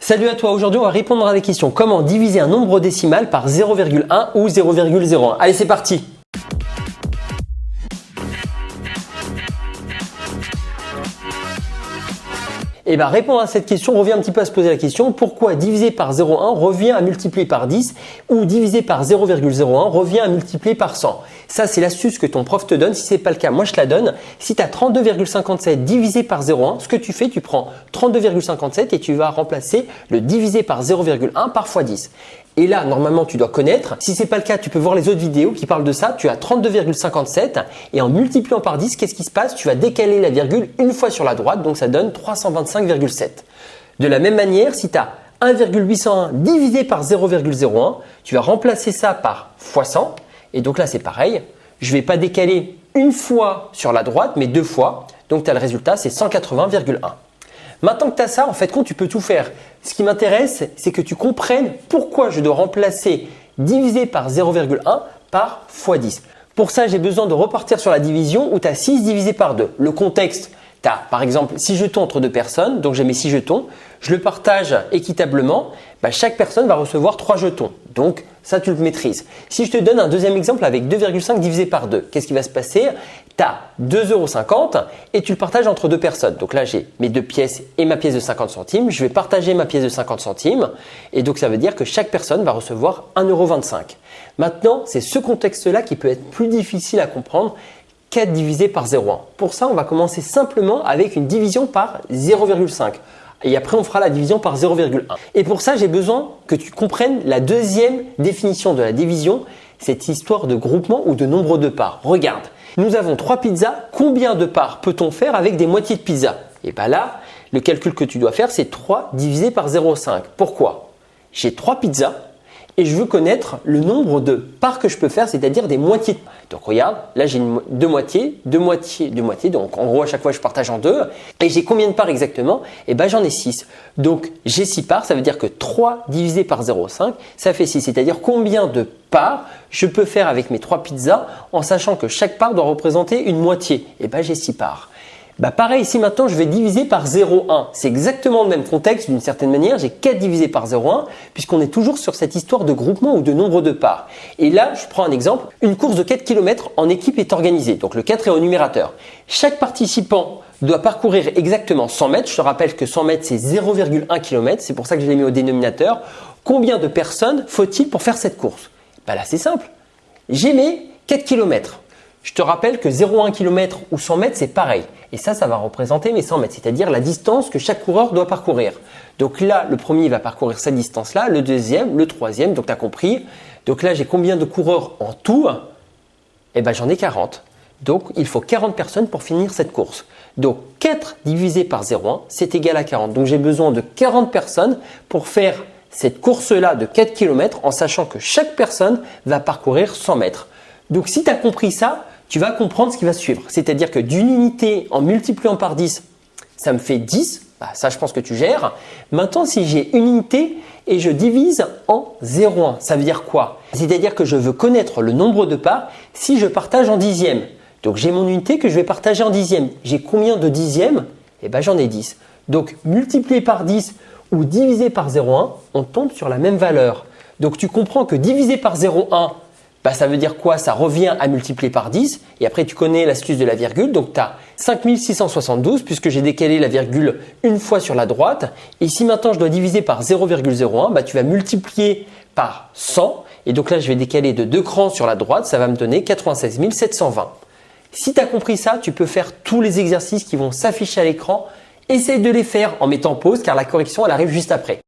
Salut à toi, aujourd'hui on va répondre à des questions. Comment diviser un nombre décimal par 0,1 ou 0,01? Allez, c'est parti! Et bien répondre à cette question, on revient un petit peu à se poser la question, pourquoi diviser par 0,1 revient à multiplier par 10 ou diviser par 0,01 revient à multiplier par 100? Ça, c'est l'astuce que ton prof te donne. Si ce n'est pas le cas, moi je te la donne. Si tu as 32,57 divisé par 0,1, ce que tu fais, tu prends 32,57 et tu vas remplacer le divisé par 0,1 par fois 10. Et là, normalement, tu dois connaître. Si ce n'est pas le cas, tu peux voir les autres vidéos qui parlent de ça. Tu as 32,57 et en multipliant par 10, qu'est-ce qui se passe? Tu vas décaler la virgule une fois sur la droite, donc ça donne 325,7. De la même manière, si tu as 1,801 divisé par 0,01, tu vas remplacer ça par fois 100. Et donc là, c'est pareil. Je ne vais pas décaler une fois sur la droite, mais deux fois. Donc, tu as le résultat, c'est 180,1. Maintenant que tu as ça, en fait, tu peux tout faire. Ce qui m'intéresse, c'est que tu comprennes pourquoi je dois remplacer divisé par 0,1 par fois 10. Pour ça, j'ai besoin de repartir sur la division où tu as 6 divisé par 2. Le contexte, tu as par exemple 6 jetons entre deux personnes, donc j'ai mes 6 jetons. Je le partage équitablement, chaque personne va recevoir 3 jetons. Donc ça, tu le maîtrises. Si je te donne un deuxième exemple avec 2,5 divisé par 2, qu'est-ce qui va se passer? Tu as 2,50 € et tu le partages entre deux personnes. Donc là, j'ai mes deux pièces et ma pièce de 50 centimes. Je vais partager ma pièce de 50 centimes et donc ça veut dire que chaque personne va recevoir 1,25 €. Maintenant, c'est ce contexte-là qui peut être plus difficile à comprendre. 4 divisé par 0,1. Pour ça, on va commencer simplement avec une division par 0,5. Et après, on fera la division par 0,1. Et pour ça, j'ai besoin que tu comprennes la deuxième définition de la division, cette histoire de groupement ou de nombre de parts. Regarde, nous avons 3 pizzas. Combien de parts peut-on faire avec des moitiés de pizza? Et bien là, le calcul que tu dois faire, c'est 3 divisé par 0,5. Pourquoi? J'ai 3 pizzas. Et je veux connaître le nombre de parts que je peux faire, c'est-à-dire des moitiés. Donc regarde, là j'ai deux moitiés. Donc en gros, à chaque fois, je partage en deux. Et j'ai combien de parts exactement? Eh bien, j'en ai 6. Donc j'ai 6 parts, ça veut dire que 3 divisé par 0,5, ça fait 6. C'est-à-dire combien de parts je peux faire avec mes 3 pizzas en sachant que chaque part doit représenter une moitié. Eh bien, j'ai 6 parts. Pareil, ici maintenant, je vais diviser par 0,1. C'est exactement le même contexte d'une certaine manière. J'ai 4 divisé par 0,1 puisqu'on est toujours sur cette histoire de groupement ou de nombre de parts. Et là, je prends un exemple. Une course de 4 km en équipe est organisée. Donc le 4 est au numérateur. Chaque participant doit parcourir exactement 100 mètres. Je te rappelle que 100 mètres, c'est 0,1 km. C'est pour ça que je l'ai mis au dénominateur. Combien de personnes faut-il pour faire cette course? Là, c'est simple. J'ai mes 4 km. Je te rappelle que 0,1 km ou 100 mètres, c'est pareil. Et ça va représenter mes 100 mètres, c'est-à-dire la distance que chaque coureur doit parcourir. Donc là, le premier va parcourir cette distance-là, le deuxième, le troisième, donc tu as compris. Donc là, j'ai combien de coureurs en tout? J'en ai 40. Donc, il faut 40 personnes pour finir cette course. Donc, 4 divisé par 0,1, c'est égal à 40. Donc, j'ai besoin de 40 personnes pour faire cette course-là de 4 km en sachant que chaque personne va parcourir 100 mètres. Donc, si tu as compris ça, tu vas comprendre ce qui va suivre. C'est-à-dire que d'une unité en multipliant par 10, ça me fait 10. Ça, je pense que tu gères. Maintenant, si j'ai une unité et je divise en 0,1, ça veut dire quoi? C'est-à-dire que je veux connaître le nombre de parts si je partage en dixièmes. Donc, j'ai mon unité que je vais partager en dixièmes. J'ai combien de dixièmes? J'en ai 10. Donc, multiplié par 10 ou divisé par 0,1, on tombe sur la même valeur. Donc, tu comprends que divisé par 0,1, ça veut dire quoi? Ça revient à multiplier par 10 et après tu connais l'astuce de la virgule. Donc tu as 5672 puisque j'ai décalé la virgule une fois sur la droite. Et si maintenant je dois diviser par 0,01, tu vas multiplier par 100 et donc là je vais décaler de 2 crans sur la droite, ça va me donner 96 720. Si tu as compris ça, tu peux faire tous les exercices qui vont s'afficher à l'écran. Essaye de les faire en mettant pause car la correction elle arrive juste après.